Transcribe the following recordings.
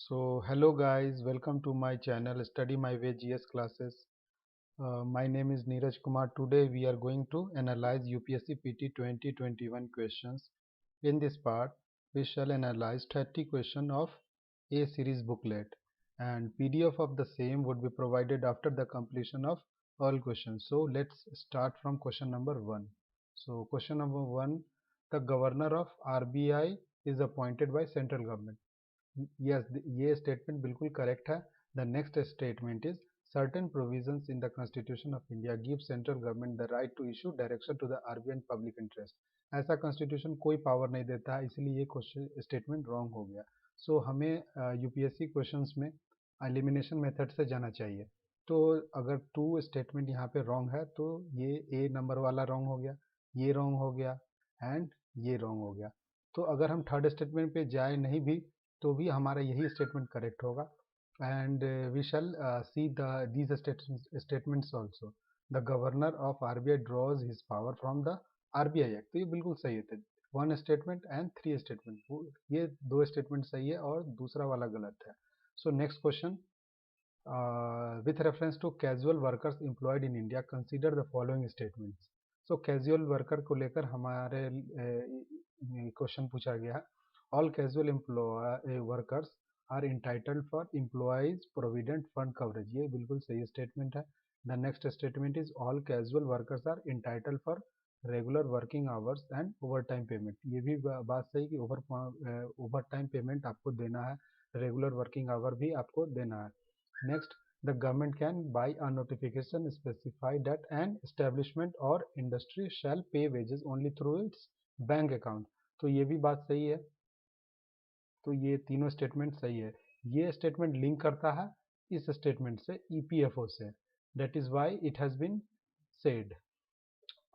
Hello guys, welcome to my channel Study My Way GS classes. My name is Neeraj Kumar. Today we are going to analyze UPSC PT 2021 questions. In this part, we shall analyze 30 questions of A series booklet, and PDF of the same would be provided after the completion of all questions. So let's start from question number 1. So question number 1, the governor of RBI is appointed by central government. Yes, ये statement बिल्कुल correct है. The next statement is certain provisions in the constitution of India give central government the right to issue direction to the RBI and public interest. ऐसा constitution कोई power नहीं देता है, इसलिए ये क्वेश्चन स्टेटमेंट रॉन्ग हो गया. सो हमें यूपीएससी क्वेश्चंस में एलिमिनेशन मेथड से जाना चाहिए. तो अगर टू स्टेटमेंट यहाँ पे रॉन्ग है तो ये ए नंबर वाला रॉन्ग हो गया, ये रॉन्ग हो गया एंड ये रॉन्ग हो गया. तो अगर हम थर्ड स्टेटमेंट पे जाए नहीं भी तो भी हमारा यही स्टेटमेंट करेक्ट होगा. And we shall see these statements also. The governor of RBI draws his power from the RBI act. तो ये बिल्कुल सही है. One statement and three statement, ये दो स्टेटमेंट सही है और दूसरा वाला गलत है. So next question, with reference to casual workers employed in India, consider the following statements. So casual worker को लेकर हमारे क्वेश्चन पूछा गया है. All casual workers are entitled for employees provident fund coverage. ये बिल्कुल सही स्टेटमेंट है. The next statement is all casual workers are entitled for regular working hours and overtime payment. ये भी बात सही कि overtime payment आपको देना है, regular working hour भी आपको देना है. Next, the government can by a notification specify that an establishment or industry shall pay wages only through its bank account. तो ये भी बात सही है. तो ये तीनों स्टेटमेंट सही है. ये स्टेटमेंट लिंक करता है इस स्टेटमेंट से, ईपीएफओ से. That is why it has been said.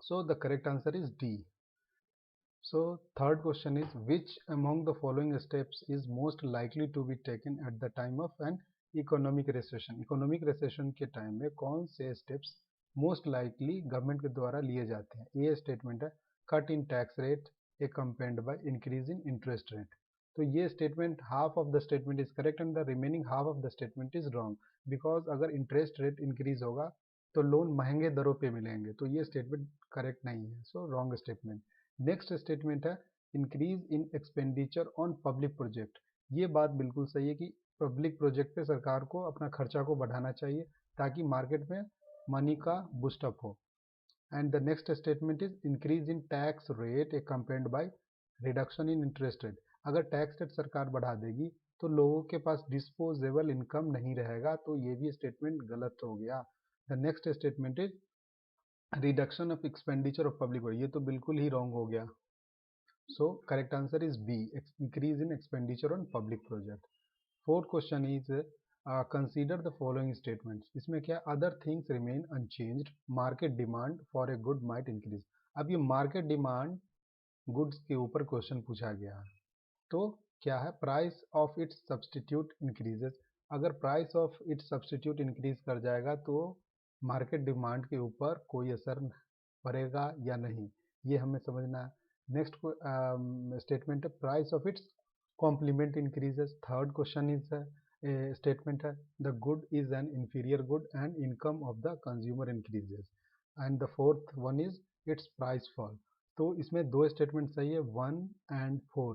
So the correct answer is D. So third question is, which among the following steps is most likely to be taken at the time of an economic recession? Economic recession के time में कौन से steps most likely government के द्वारा लिए जाते हैं? ये स्टेटमेंट है, cut in tax rate accompanied by increase in interest rate. तो ये statement, half of the statement is correct and the remaining half of the statement is wrong. Because अगर इंटरेस्ट रेट इंक्रीज होगा तो loan महंगे दरों पे मिलेंगे, तो ये स्टेटमेंट करेक्ट नहीं है. So wrong statement. Next statement है, increase in expenditure on public project. ये बात बिल्कुल सही है कि पब्लिक प्रोजेक्ट पे सरकार को अपना खर्चा को बढ़ाना चाहिए ताकि मार्केट में मनी का बूस्टअप हो. And the next statement is increase in tax rate accompanied by reduction in interest rate. अगर टैक्स रेट सरकार बढ़ा देगी तो लोगों के पास डिस्पोजेबल इनकम नहीं रहेगा, तो ये भी स्टेटमेंट गलत हो गया. The next statement is reduction of expenditure of public. ये तो बिल्कुल ही रॉन्ग हो गया. So correct answer is B, increase in expenditure on public project. Fourth question is consider the following statements. इसमें क्या, other things remain unchanged, market demand for a good might increase. अब ये मार्केट डिमांड गुड्स के ऊपर question पूछा गया है. तो क्या है, price of its substitute increases. अगर price of its substitute increase कर जाएगा तो मार्केट डिमांड के ऊपर कोई असर पड़ेगा या नहीं, ये हमें समझना है. नेक्स्ट स्टेटमेंट है, price of its complement increases. Third question is statement है, the good is an inferior good and income of the consumer increases. And the fourth one is its price fall. तो इसमें दो statement सही है, 1 and 4.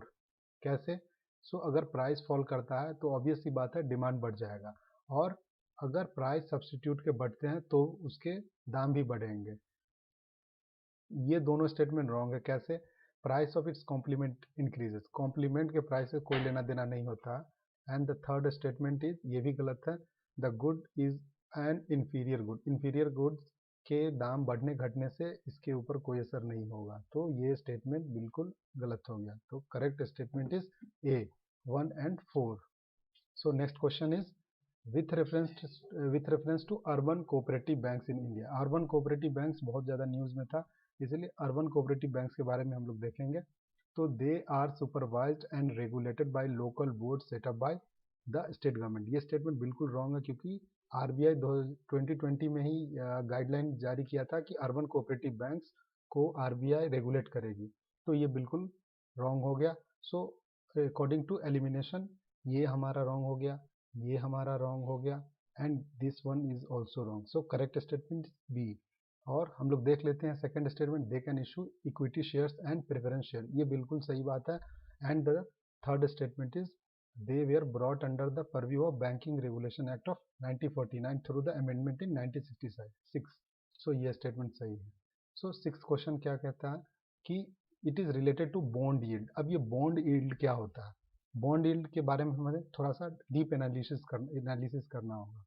कैसे? सो अगर price fall करता है तो ऑब्वियस सी बात है डिमांड बढ़ जाएगा, और अगर प्राइस सब्सटीट्यूट के बढ़ते हैं तो उसके दाम भी बढ़ेंगे. ये दोनों स्टेटमेंट रॉन्ग है. कैसे? Price of its complement increases, complement के प्राइस से कोई लेना देना नहीं होता. And the third statement is, ये भी गलत है, the good is an inferior good. Inferior goods के दाम बढ़ने घटने से इसके ऊपर कोई असर नहीं होगा. तो ये स्टेटमेंट बिल्कुल गलत हो गया. तो correct statement is a, 1 and 4. So next question is, with reference to urban cooperative banks in India. Urban cooperative banks बहुत ज़्यादा न्यूज़ में था, इसलिए अर्बन कोऑपरेटिव बैंक्स के बारे में हम लोग देखेंगे. तो they are supervised and regulated by local board setup by the state government. ये स्टेटमेंट बिल्कुल रॉन्ग है क्योंकि आरबीआई 2020 में ही गाइडलाइन जारी किया था कि अर्बन कोऑपरेटिव बैंक्स को आरबीआई रेगुलेट करेगी. तो ये बिल्कुल रॉन्ग हो गया. सो अकॉर्डिंग टू एलिमिनेशन, ये हमारा रॉन्ग हो गया, ये हमारा रॉन्ग हो गया, and this one is also wrong. So correct statement B. और हम लोग देख लेते हैं second statement, they can issue equity shares and preference share, ये बिल्कुल सही बात है। And the third statement is they were brought under the purview of banking regulation act of 1949 through the amendment in 1966। So ये statement सही है। So six question क्या कहता है कि it is related to bond yield. अब ये bond yield क्या होता है, बॉन्ड यील्ड के बारे में हमें थोड़ा सा डीप एनालिसिस करना होगा।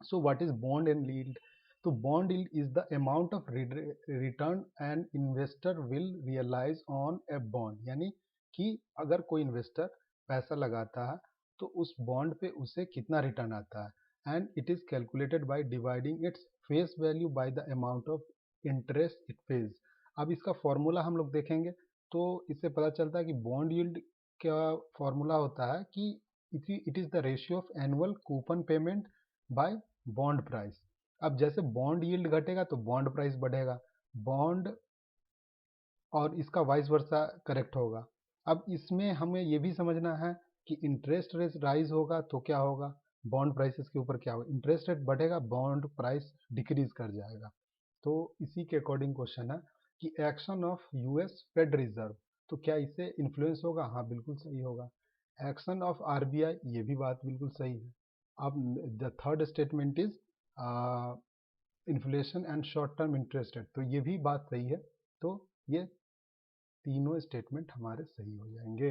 So what is bond and yield? तो bond yield is the amount of return an investor will realise on a bond, यानी कि अगर कोई इन्वेस्टर पैसा लगाता है तो उस बॉन्ड पे उसे कितना रिटर्न आता है, and it is calculated by dividing its face value by the amount of interest it pays. अब इसका फॉर्मूला हम लोग देखेंगे तो इससे पता चलता है कि बॉन्ड यील्ड का फॉर्मूला होता है कि it is the ratio of annual coupon payment by bond price. अब जैसे बॉन्ड यील्ड घटेगा तो बॉन्ड प्राइस बढ़ेगा, बॉन्ड और इसका वाइस वर्सा करेक्ट होगा। अब इसमें हमें ये भी समझना है कि इंटरेस्ट रेट राइज होगा तो क्या होगा, बॉन्ड प्राइसेस के ऊपर क्या होगा, इंटरेस्ट रेट बढ़ेगा बॉन्ड प्राइस डिक्रीज कर जाएगा। तो इसी के अकॉर्डिंग क्वेश्चन है कि action of US Fed reserve, तो क्या इससे इन्फ्लुएंस होगा? हाँ बिल्कुल सही होगा। एक्शन ऑफ आरबीआई, ये भी बात बिल्कुल सही है। अब the third statement is inflation and short term interest rate, तो ये भी बात सही है। तो ये तीनों स्टेटमेंट हमारे सही हो जाएंगे।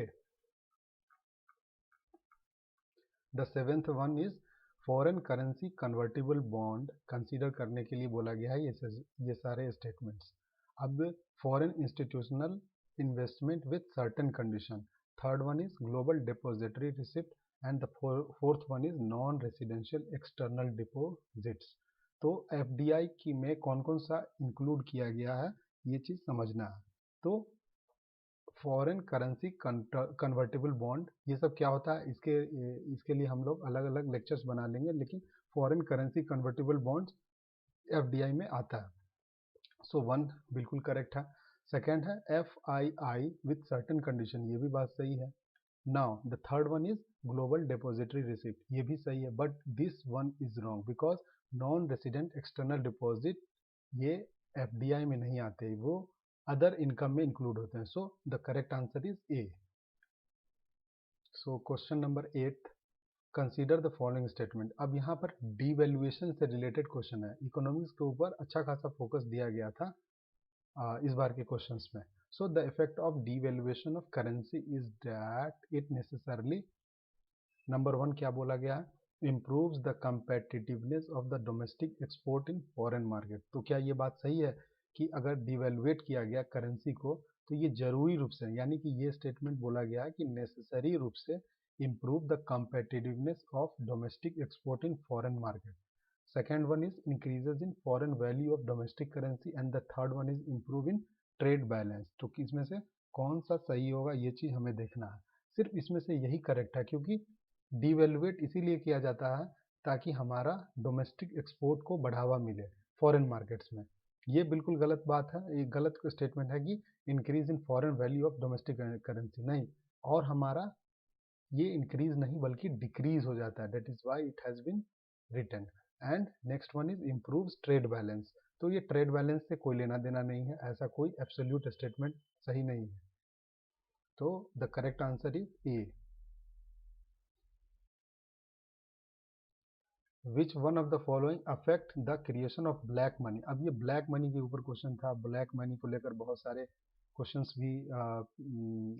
The seventh one is foreign currency convertible bond consider करने के लिए बोला गया है ये सारे स्टेटमेंट्स। अब foreign institutional investment with certain condition, third one is global depository receipt, and the fourth one is non residential external deposits. तो एफडीआई की में कौन कौन सा इंक्लूड किया गया है ये चीज समझना है। तो फॉरेन करेंसी कन्वर्टेबल बॉन्ड, ये सब क्या होता है, इसके लिए हम लोग अलग अलग लेक्चर्स बना लेंगे, लेकिन foreign currency convertible bonds FDI में आता है। सो वन बिल्कुल करेक्ट है। सेकेंड है F I I with certain condition, ये भी बात सही है। Now the third one is global depository receipt, ये भी सही है, but this one is wrong because non resident external deposit ये एफडीआई में नहीं आते, वो अदर इनकम में इंक्लूड होते हैं। सो the correct answer is A. So question number 8, consider the following statement. अब यहाँ पर डिवैल्यूएशन से रिलेटेड क्वेश्चन है, इकोनॉमिक्स के ऊपर अच्छा खासा फोकस दिया गया था इस बार के क्वेश्चंस में। So the effect of devaluation of currency is that it necessarily, number one क्या बोला गया है, improves the competitiveness of the domestic export in foreign market. तो क्या ये बात सही है कि अगर डिवेल्युएट किया गया करेंसी को तो ये जरूरी रूप से, यानी कि ये स्टेटमेंट बोला गया है कि नेसेसरी रूप से improve the competitiveness of domestic export in foreign market. Second one is increases in foreign value of domestic currency, and the third one is improve in trade balance. तो इसमें से कौन सा सही होगा ये चीज हमें देखना है। सिर्फ इसमें से यही करेक्ट है, क्योंकि डिवेल्युएट इसीलिए किया जाता है ताकि हमारा डोमेस्टिक एक्सपोर्ट को बढ़ावा मिले फॉरेन मार्केट्स में। ये बिल्कुल गलत बात है, ये गलत स्टेटमेंट है कि increase in foreign value of domestic currency, नहीं, और हमारा ये इंक्रीज नहीं बल्कि डिक्रीज हो जाता है, that is why it has been written. And next one is improves trade balance, तो ये ट्रेड बैलेंस से कोई लेना देना नहीं है, ऐसा कोई एब्सोल्यूट स्टेटमेंट सही नहीं है। तो the correct answer is A. Which one of the following affect the creation of black money. अब ये ब्लैक मनी के ऊपर क्वेश्चन था, ब्लैक मनी को लेकर बहुत सारे क्वेश्चंस भी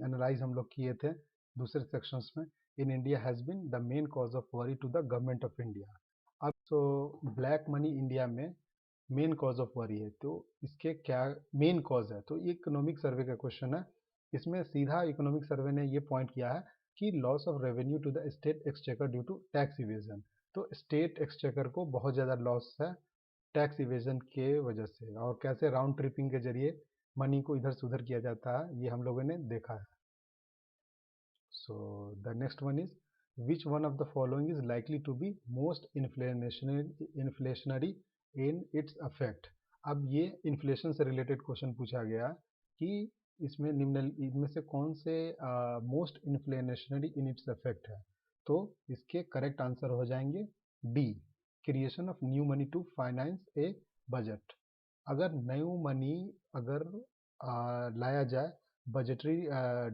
एनालाइज हम लोग किए थे दूसरे सेक्शंस में। In India has been the main cause of worry to the government of India. अब तो ब्लैक मनी इंडिया में मेन कॉज ऑफ वरी है, तो इसके क्या मेन कॉज है, तो ये इकोनॉमिक सर्वे का क्वेश्चन है। इसमें सीधा इकोनॉमिक सर्वे ने ये पॉइंट किया है कि loss of revenue to the state exchequer due to tax evasion. तो स्टेट एक्सचेकर को बहुत ज़्यादा लॉस है टैक्स इवेजन के वजह से, और कैसे राउंड ट्रिपिंग के जरिए मनी को इधर से उधर किया जाता है ये हम लोगों ने देखा है। So the next one is which one of the following is likely to be most inflationary in its effect. अब ये इन्फ्लेशन से रिलेटेड क्वेश्चन पूछा गया कि इसमें इनमें से कौन से most inflationary in its effect है? तो इसके करेक्ट आंसर हो जाएंगे D, creation of new money to finance a budget. अगर न्यू मनी अगर लाया जाए बजटरी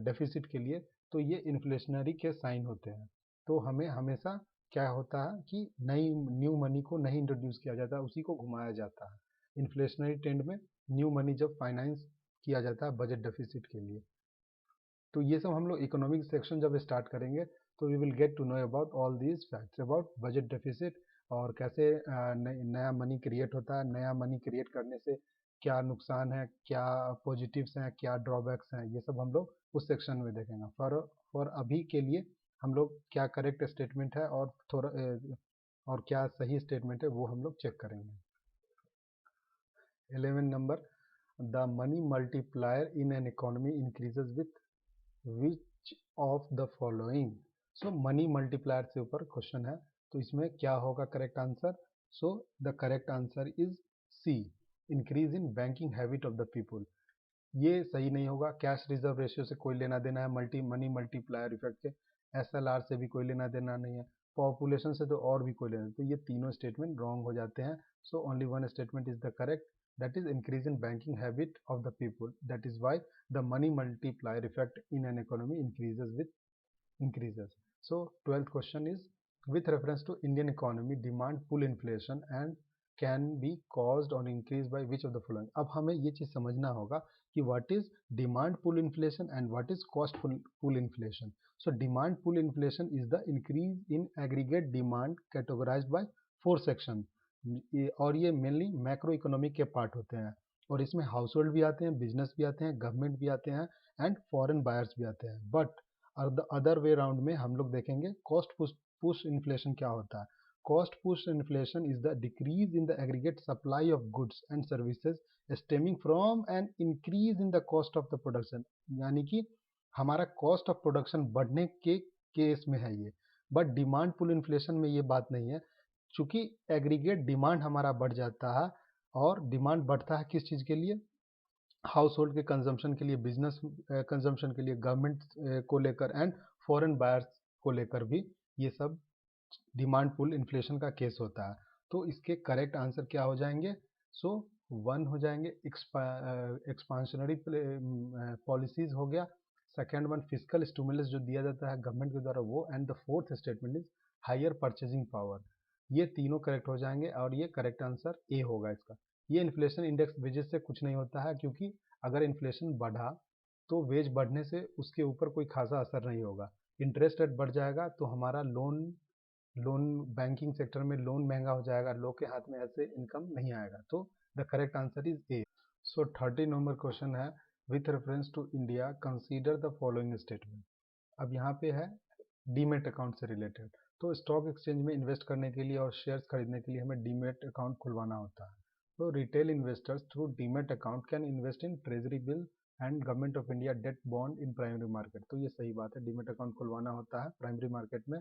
डेफिसिट के लिए तो ये इन्फ्लेशनरी के साइन होते हैं। तो हमें हमेशा क्या होता है कि नई न्यू मनी को नहीं इंट्रोड्यूस किया जाता है, उसी को घुमाया जाता है। इन्फ्लेशनरी ट्रेंड में न्यू मनी जब फाइनेंस किया जाता है बजट डेफिसिट के लिए। तो ये सब हम लोग इकोनॉमिक सेक्शन जब स्टार्ट करेंगे तो we will get to know about all these facts about budget deficit, और कैसे नया मनी क्रिएट होता है, नया मनी क्रिएट करने से क्या नुकसान है, क्या पॉजिटिव्स हैं, क्या ड्रॉबैक्स हैं, ये सब हम लोग उस सेक्शन में देखेंगे। फॉर अभी के लिए हम लोग क्या करेक्ट स्टेटमेंट है और थोड़ा और क्या सही स्टेटमेंट है वो हम लोग चेक करेंगे। 11 number, the money multiplier in an economy increases with which of the following. So money multiplier से ऊपर क्वेश्चन है, तो इसमें क्या होगा correct answer? So the correct answer is C, increase in banking habit of the people. ये सही नहीं होगा, कैश रिजर्व रेशियो से कोई लेना देना है मनी मल्टीप्लायर इफेक्ट के, एसएलआर से भी कोई लेना देना नहीं है, पॉपुलेशन से तो और भी कोई लेना, तो ये तीनों स्टेटमेंट रॉन्ग हो जाते हैं। So only one statement is the correct, that is increase in banking habit of the people. That is why the money multiplier effect in an economy increases. So 12th question is, with reference to Indian economy, demand pull inflation and can be caused or increased by which of the following? अब हमें ये चीज समझना होगा कि what is demand pull inflation and what is cost pull inflation. So demand pull inflation is the increase in aggregate demand categorized by 4 sections, और ये mainly macro economic के पार्ट होते हैं, और इसमें हाउस होल्ड भी आते हैं, बिजनेस भी आते हैं, गवर्नमेंट भी आते हैं एंड फॉरेन बायर्स भी आते हैं। बट अदर वे राउंड में हम लोग देखेंगे कॉस्ट पुश इन्फ्लेशन क्या होता है। Cost push inflation is the decrease in the aggregate supply of goods and services stemming from an increase in the cost of the production, यानी कि हमारा कॉस्ट ऑफ प्रोडक्शन बढ़ने के केस में है ये। बट डिमांड पुल इन्फ्लेशन में ये बात नहीं है, चूंकि एग्रीगेट डिमांड हमारा बढ़ जाता है, और डिमांड बढ़ता है किस चीज़ के लिए? हाउस होल्ड के कंजम्पशन के लिए, बिजनेस कंजम्पशन के लिए, गवर्नमेंट को लेकर एंड फॉरेन बायर्स को लेकर भी ये सब डिमांड पुल इन्फ्लेशन का केस होता है। तो इसके करेक्ट आंसर क्या हो जाएंगे? सो 1 हो जाएंगे एक्सपांशनरी पॉलिसीज हो गया, सेकेंड वन फिजिकल स्टिमुलस जो दिया जाता है गवर्नमेंट के द्वारा वो, and the fourth statement is higher purchasing power. ये तीनों करेक्ट हो जाएंगे और ये करेक्ट आंसर ए होगा इसका। ये इन्फ्लेशन इंडेक्स वेजेस से कुछ नहीं होता है, क्योंकि अगर इन्फ्लेशन बढ़ा तो वेज बढ़ने से उसके ऊपर कोई खासा असर नहीं होगा। इंटरेस्ट रेट बढ़ जाएगा तो हमारा लोन बैंकिंग सेक्टर में लोन महंगा हो जाएगा, लोग के हाथ में ऐसे इनकम नहीं आएगा। तो the correct answer is A. So 30 number question है, with reference to India consider the following statement. अब यहाँ पे है डीमेट अकाउंट से रिलेटेड। तो स्टॉक एक्सचेंज में इन्वेस्ट करने के लिए और शेयर्स खरीदने के लिए हमें डीमेट अकाउंट खुलवाना होता है। तो retail investors through demat account can invest in treasury bill and government of India debt bond in primary market. तो ये सही बात है, डीमेट अकाउंट खुलवाना होता है प्राइमरी मार्केट में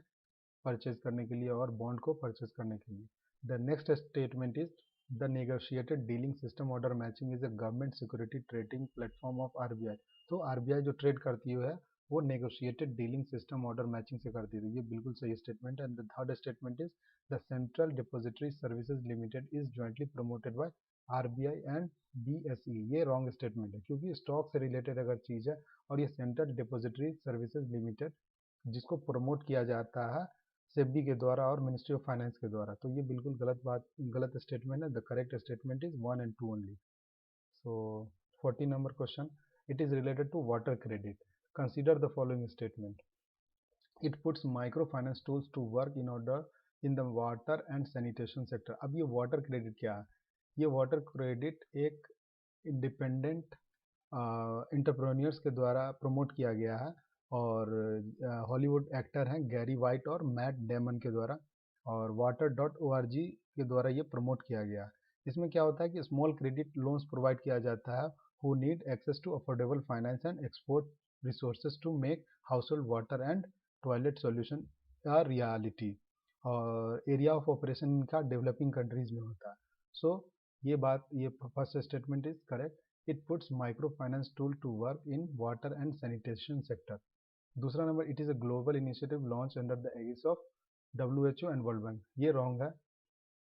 परचेज करने के लिए और बॉन्ड को परचेज करने के लिए। The next statement is the negotiated dealing system order matching is a government security trading platform of RBI. तो आरबीआई जो ट्रेड करती है वो negotiated dealing system order matching से करती है। ये बिल्कुल सही स्टेटमेंट है। And the third statement is the central depository services limited is jointly promoted by RBI and BSE. ये रॉन्ग स्टेटमेंट है, क्योंकि स्टॉक से रिलेटेड अगर चीज़ है और ये सेंट्रल डिपॉजिटरी सर्विसेज लिमिटेड जिसको प्रमोट किया जाता है सेबी के द्वारा और मिनिस्ट्री ऑफ फाइनेंस के द्वारा, तो ये बिल्कुल गलत स्टेटमेंट है। The correct statement is 1 and 2 only. So 40 number question, it is related to water credit. Consider the following statement. It puts micro finance tools to work in order in the water and sanitation sector. अब ये water credit क्या है? ये water credit एक independent entrepreneurs के द्वारा promote किया गया है, और हॉलीवुड एक्टर हैं गैरी वाइट और मैट डेमन के द्वारा, और water.org के द्वारा ये प्रमोट किया गया है। इसमें क्या होता है कि स्मॉल क्रेडिट लोन्स प्रोवाइड किया जाता है who need access to affordable finance and export resources to make household water and toilet solution a reality, और एरिया ऑफ ऑपरेशन इनका डेवलपिंग कंट्रीज में होता है। सो ये first statement is correct. It puts micro finance tool to work in water and sanitation sector. दूसरा नंबर, it is a global initiative launch under the aegis of WHO and world bank. ये wrong है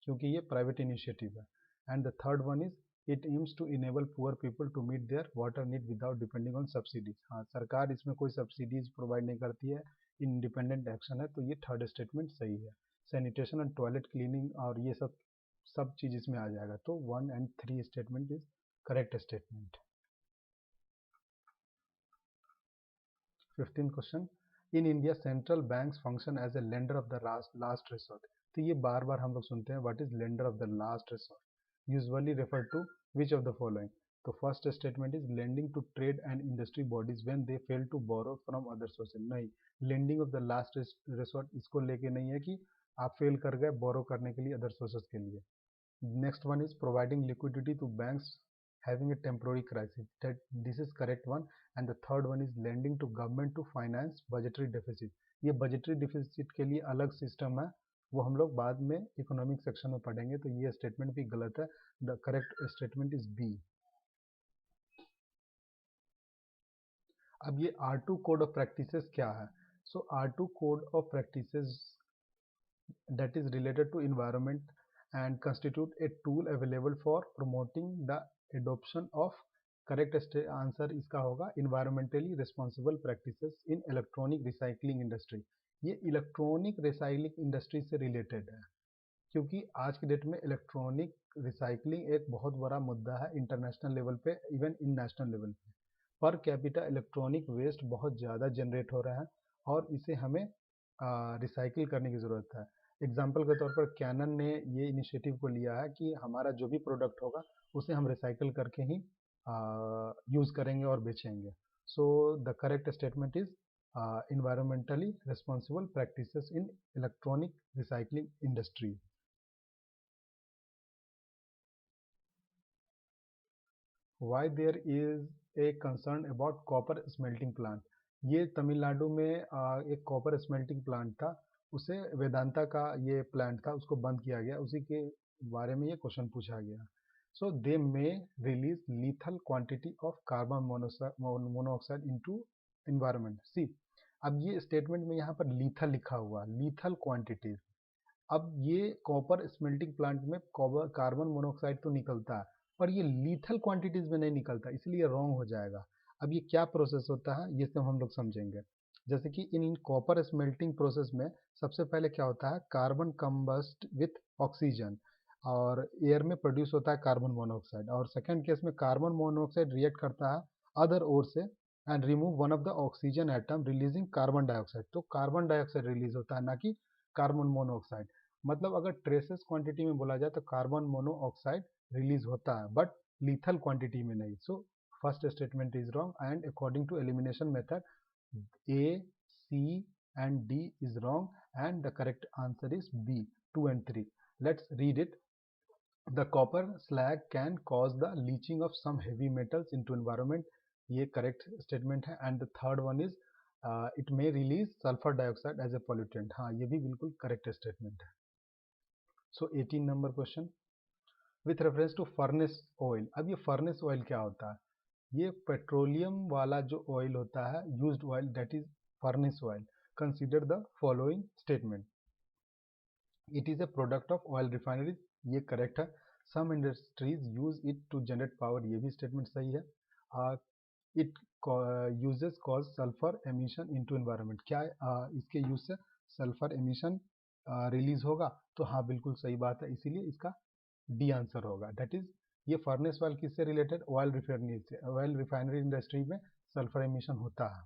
क्योंकि ये private initiative है। And the third one is it aims to enable poor people to meet their water need without depending on subsidies. हाँ, सरकार इसमें कोई subsidies provide नहीं करती है, इंडिपेंडेंट एक्शन है, तो ये थर्ड स्टेटमेंट सही है। सैनिटेशन एंड टॉयलेट क्लीनिंग और ये सब चीज इसमें आ जाएगा, तो 1 and 3 statement is correct statement. 15 question, in India central banks function as a lender of the last resort. तो ये बार बार हम लोग सुनते हैं, what is lender of the last resort, usually refer to which of the following. तो first statement is lending to trade and industry bodies when they fail to borrow from other sources. नहीं, lending of the last resort इसको लेके नहीं है कि आप fail कर गए बोरो करने के लिए अदर सोर्सेज के लिए। Next one is providing liquidity to banks having a temporary crisis. That this is correct one. And the third one is lending to government to finance budgetary deficit. ये budgetary deficit के लिए अलग system है, वो हम लोग बाद में इकोनॉमिक सेक्शन में पढ़ेंगे, तो ये स्टेटमेंट भी गलत है। The correct statement is B. अब ये R2 कोड ऑफ प्रैक्टिसेस क्या है? So R2 code of practices that is related to environment and constitute a tool available for promoting the adoption of correct answer इसका होगा environmentally responsible practices in electronic recycling industry। ये electronic recycling industry से related है, क्योंकि आज की date में electronic recycling एक बहुत बड़ा मुद्दा है इंटरनेशनल लेवल पे, इवन इन नेशनल लेवल पे। पर कैपिटा इलेक्ट्रॉनिक वेस्ट बहुत ज़्यादा जनरेट हो रहा है और इसे हमें रिसाइकिल करने की ज़रूरत है। एग्जाम्पल के तौर पर कैनन ने ये इनिशिएटिव को लिया है कि हमारा जो भी प्रोडक्ट होगा उसे हम रिसाइकिल करके ही यूज़ करेंगे और बेचेंगे। सो the correct statement is environmentally responsible practices in electronic recycling industry। Why there is a concern about copper smelting plant? ये तमिलनाडु में एक कॉपर स्मेल्टिंग प्लांट था, उसे वेदांता का ये प्लांट था, उसको बंद किया गया, उसी के बारे में ये क्वेश्चन पूछा गया। So they may release lethal quantity of carbon monoxide into environment. See, अब ये स्टेटमेंट में यहाँ पर लीथल लिखा हुआ, लीथल क्वांटिटीज। अब ये कॉपर स्मेल्टिंग प्लांट में कार्बन मोनोऑक्साइड तो निकलता है, पर ये लीथल क्वांटिटीज में नहीं निकलता, इसलिए रॉन्ग हो जाएगा। अब ये क्या प्रोसेस होता है ये सब हम लोग समझेंगे। जैसे कि इन कॉपर स्मेल्टिंग प्रोसेस में सबसे पहले क्या होता है, कार्बन कंबस्ट विथ ऑक्सीजन और एयर में प्रोड्यूस होता है कार्बन मोनोऑक्साइड, और सेकेंड केस में कार्बन मोनोऑक्साइड रिएक्ट करता है अदर ओर से and remove one of the oxygen atom releasing carbon dioxide. तो कार्बन डाइऑक्साइड रिलीज होता है, ना कि कार्बन मोनोऑक्साइड। मतलब अगर ट्रेसेस क्वांटिटी में बोला जाए तो कार्बन मोनोऑक्साइड रिलीज होता है, बट लीथल क्वांटिटी में नहीं। So first statement is wrong and according to elimination method A, C and D is wrong and the correct answer is B, 2 and 3. Let's read it. The copper slag can cause the leaching of some heavy metals into environment. ये correct statement है। And the third one is it may release sulfur dioxide as a pollutant। हाँ, ये भी बिल्कुल correct statement है। So 18 number question with reference to furnace oil। अब ये furnace oil क्या होता है? ये पेट्रोलियम वाला जो ऑयल होता है, used oil, that is furnace oil. Consider the following statement, it is a product of oil refineries, ये करेक्ट है। Some industries use it to generate power, ये भी स्टेटमेंट सही है। It uses cause sulphur emission into environment, क्या इसके use से sulphur emission release होगा? तो हाँ, बिल्कुल सही बात है, इसीलिए इसका डी आंसर होगा। दैट इज ये फर्नेस ऑयल किससे रिलेटेड? ऑयल रिफाइनरी से। ऑयल रिफाइनरी इंडस्ट्री में सल्फर एमिशन होता है।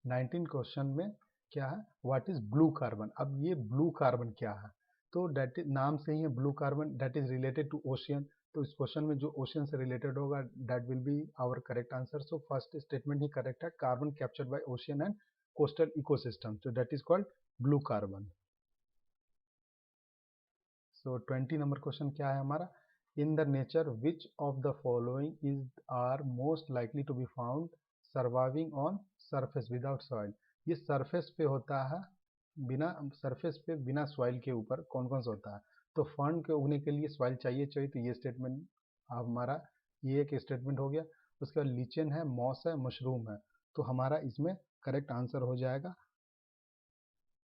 19 क्वेश्चन में क्या है, व्हाट इज ब्लू कार्बन? अब ये ब्लू कार्बन क्या है? तो दैट इज, नाम से ही है blue carbon, that is related to ocean. तो इस क्वेश्चन में जो ओशियन से रिलेटेड होगा that will be our correct answer. So first statement ही करेक्ट है, carbon captured by ocean and coastal ecosystem, so that is called blue carbon। So 20 number question क्या है हमारा, in the nature which of the following is are most likely to be found surviving on surface without soil. ये surface पे होता है, बिना surface पे बिना सॉइल के ऊपर कौन कौन सा होता है? तो फंड के उगने के लिए सॉइल चाहिए, तो ये स्टेटमेंट हमारा ये एक स्टेटमेंट हो गया। उसके बाद लीचेन है, मॉस है, मशरूम है, तो हमारा इसमें करेक्ट आंसर हो जाएगा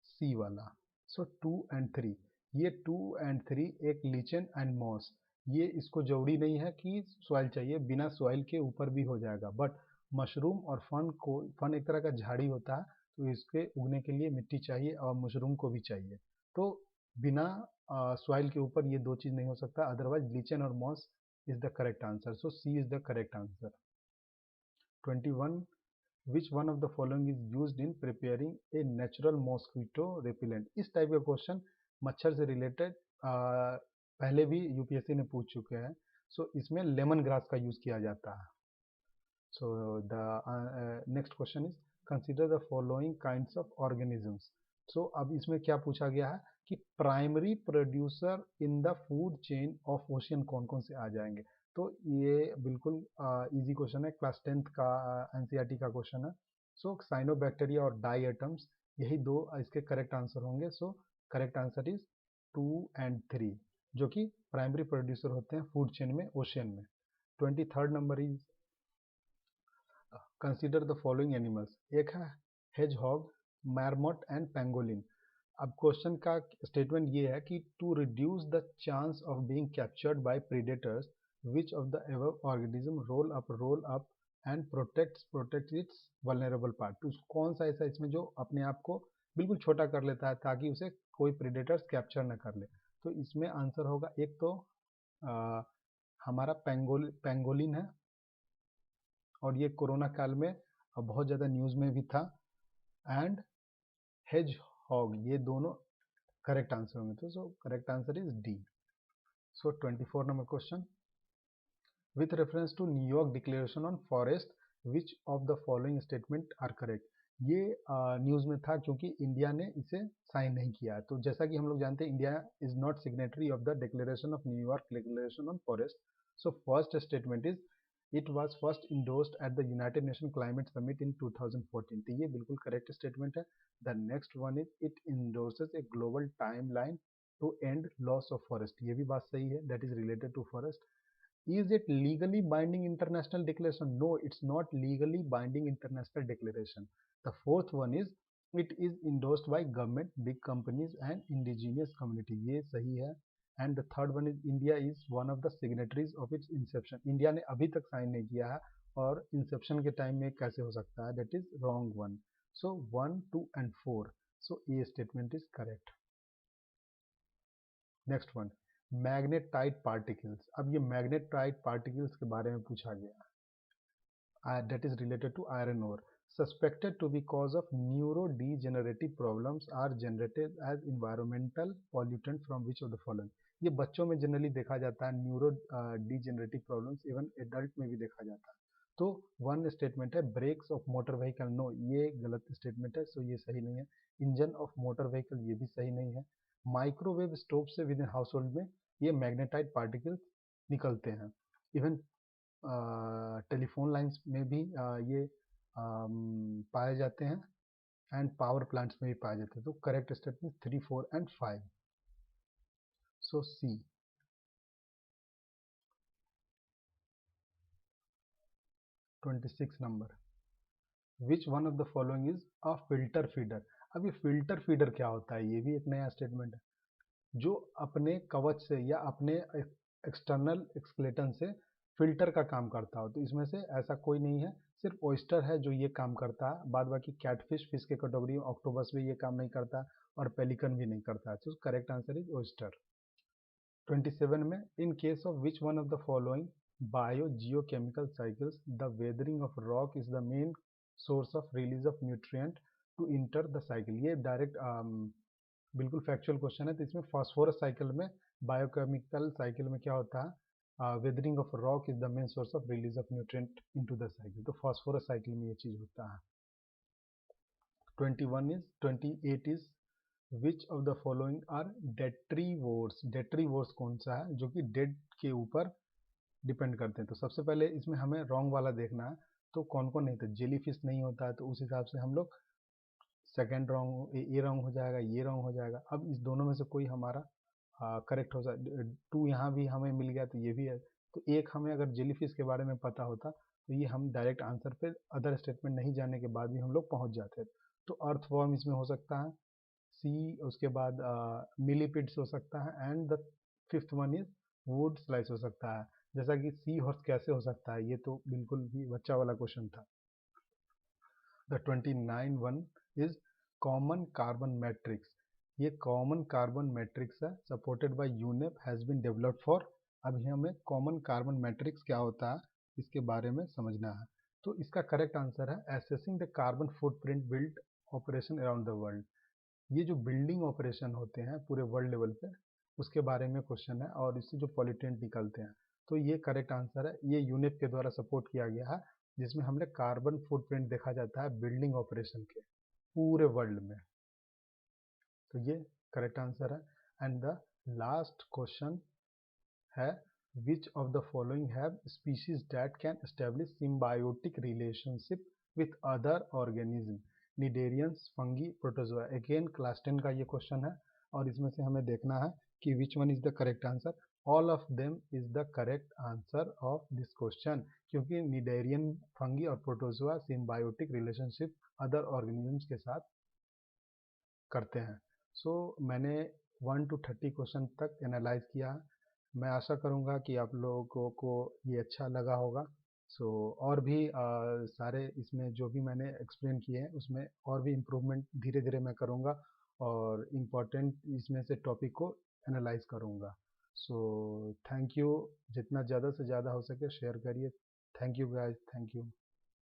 सी वाला। सो 2 और 3, ये 2 और 3 एक लीचेन एंड मॉस, ये इसको जरूरी नहीं है कि सॉइल चाहिए, बिना सॉइल के ऊपर भी हो जाएगा। बट मशरूम और फन एक तरह का झाड़ी होता है, तो इसके उगने के लिए मिट्टी चाहिए और मशरूम को भी चाहिए। तो बिना सॉइल के ऊपर ये दो चीज़ नहीं हो सकता, अदरवाइज लीचेन और moss is the correct answer. So C is the correct answer. 21, which one of the following is used in preparing a natural mosquito repellent? इस टाइप का क्वेश्चन मच्छर से रिलेटेड पहले भी यूपीएससी ने पूछ चुके हैं। सो इसमें लेमन ग्रास का यूज किया जाता है। So the next question is consider the following kinds of organisms. So अब इसमें क्या पूछा गया है कि primary producer in the food chain of ocean कौन कौन से आ जाएंगे। तो ये बिल्कुल इजी क्वेश्चन है, क्लास 10th का एनसीईआरटी का क्वेश्चन है। सो साइनोबैक्टीरिया और डाई एटम्स, यही दो इसके करेक्ट आंसर होंगे। सो करेक्ट आंसर इज 2 और 3, जो कि प्राइमरी प्रोड्यूसर होते हैं फूड चेन में ओशियन में। 23rd number is consider the following animals. एक है हेजहॉग, मैरमॉट एंड पेंगोलिन। अब क्वेश्चन का स्टेटमेंट ये है कि to reduce the chance of being captured by predators which of the above organism roll up and protects its vulnerable part. तो कौन सा ऐसा इसमें जो अपने आप को बिल्कुल छोटा कर लेता है ताकि उसे कोई प्रीडेटर्स कैप्चर न कर ले। तो इसमें आंसर होगा एक तो हमारा पेंगोलिन है, और ये कोरोना काल में बहुत ज़्यादा न्यूज़ में भी था। एंड हेज हॉग, ये दोनों करेक्ट आंसर होंगे। तो so correct answer is D. So 24 number question, with reference to New York declaration on forest which of the following statement are correct. ये न्यूज़ में था क्योंकि इंडिया ने इसे साइन नहीं किया है। तो जैसा कि हम लोग जानते हैं, India is not signatory of the declaration of New York declaration on forest. So first statement is it was first endorsed at the united nation climate summit in 2014। तो ये बिल्कुल करेक्ट स्टेटमेंट है। The next one is it endorses a global timeline to end loss of forest. ये भी बात सही है, that is related to forest. Is it legally binding international declaration? No, it's not legally binding international declaration. The fourth one is it is endorsed by government, big companies and indigenous community. ये सही है। And the third one is India is one of the signatories of its inception. India ने अभी तक sign नहीं किया है, और इंसेप्शन के टाइम में कैसे हो सकता है, that is wrong one. So 1, 2 and 4. So A statement is correct. Next one, magnetite particles. अब ये मैग्नेटाइट पार्टिकल्स के बारे में पूछा गया, that is related to iron ore. Suspected to be cause of neuro degenerative problems are generated as environmental pollutant from which of the following. ये बच्चों में जनरली देखा जाता है, neuro degenerative problems, even adult में भी देखा जाता है। तो वन स्टेटमेंट है brakes of motor vehicle, no ये गलत स्टेटमेंट है, सो ये सही नहीं है। इंजन ऑफ मोटर व्हीकल, ये भी सही नहीं है। माइक्रोवेव स्टोव से विद इन हाउस होल्ड में ये मैग्नेटाइट पार्टिकल्स निकलते हैं। इवन टेलीफोन लाइंस में भी ये पाए जाते हैं, एंड पावर प्लांट्स में भी पाए जाते हैं। तो correct statement 3, 4 and 5। So C. 26 number, which one of the following is a filter feeder. अब ये फिल्टर फीडर क्या होता है, ये भी एक नया स्टेटमेंट है। जो अपने कवच से या अपने एक्सटर्नल एक्सक्लेटन से फिल्टर का काम करता हो। तो इसमें से ऐसा कोई नहीं है, सिर्फ ओइस्टर है जो ये काम करता है। बाद बाकी कैटफिश, फिश के कैटेगरी में ऑक्टोपस भी ये काम नहीं करता, और पेलिकन भी नहीं करता है। तो करेक्ट आंसर इज ओइस्टर। 27 में, in case of which one of the following bio geochemical cycles the weathering of rock is the main source of release of nutrient to enter the cycle. ये direct बिल्कुल factual question है। तो इसमें phosphorus cycle में, biochemical cycle में क्या होता है, weathering of rock is the main source of release of nutrient into the cycle. तो फास्फोरस साइकिल में ये चीज होता है। 28 is which of the following are detritivores. Detritivores कौन सा है जो कि डेड के ऊपर डिपेंड करते हैं। तो सबसे पहले इसमें हमें रॉन्ग वाला देखना है। तो कौन कौन नहीं था, जेली फिश नहीं होता है, तो उस हिसाब से हम लोग सेकेंड रॉन्ग, ये रॉन्ग हो जाएगा, ये रॉन्ग हो जाएगा। अब इस दोनों में से कोई हमारा करेक्ट हो जाए। 2 यहाँ भी हमें मिल गया, तो ये भी है। तो एक हमें अगर जेलीफिश के बारे में पता होता तो ये हम डायरेक्ट आंसर पे अदर स्टेटमेंट नहीं जानने के बाद भी हम लोग पहुंच जाते। तो अर्थवॉर्म इसमें हो सकता है, सी, उसके बाद मिलीपिड्स हो सकता है, and the fifth one is would slice हो सकता है। जैसा कि सी हॉर्स कैसे हो सकता है, ये तो बिल्कुल भी बच्चा वाला क्वेश्चन था। The 29 one is common carbon matrix. ये कॉमन कार्बन मैट्रिक्स है, supported by UNEP, has been developed for. अभी हमें कॉमन कार्बन मैट्रिक्स क्या होता है इसके बारे में समझना है। तो इसका करेक्ट आंसर है assessing the carbon footprint build operation around the world. ये जो बिल्डिंग ऑपरेशन होते हैं पूरे वर्ल्ड लेवल पे, उसके बारे में क्वेश्चन है, और इससे जो पॉल्यूटेंट निकलते हैं। तो ये करेक्ट आंसर है, ये यूनेप के द्वारा सपोर्ट किया गया है, जिसमें हमने कार्बन फुटप्रिंट देखा जाता है बिल्डिंग ऑपरेशन के पूरे वर्ल्ड में। तो ये करेक्ट आंसर है। एंड द लास्ट क्वेश्चन है विच of the following have species that can establish symbiotic relationship with other organism, cnidarians, fungi, protozoa. Again class 10 का ये क्वेश्चन है, और इसमें से हमें देखना है कि which one is the correct answer. All of them is the correct answer of this question, क्योंकि निडेरियन, फंगी और protozoa symbiotic relationship other organisms के साथ करते हैं। सो मैंने 1 to 30 क्वेश्चन तक एनालाइज किया है। मैं आशा करूँगा कि आप लोगों को ये अच्छा लगा होगा। सो और भी सारे इसमें जो भी मैंने एक्सप्लेन किए हैं उसमें और भी इम्प्रूवमेंट धीरे धीरे मैं करूँगा, और इम्पोर्टेंट इसमें से टॉपिक को एनालाइज करूँगा। सो थैंक यू, जितना ज़्यादा से ज़्यादा हो सके शेयर करिए। Thank you guys, thank you.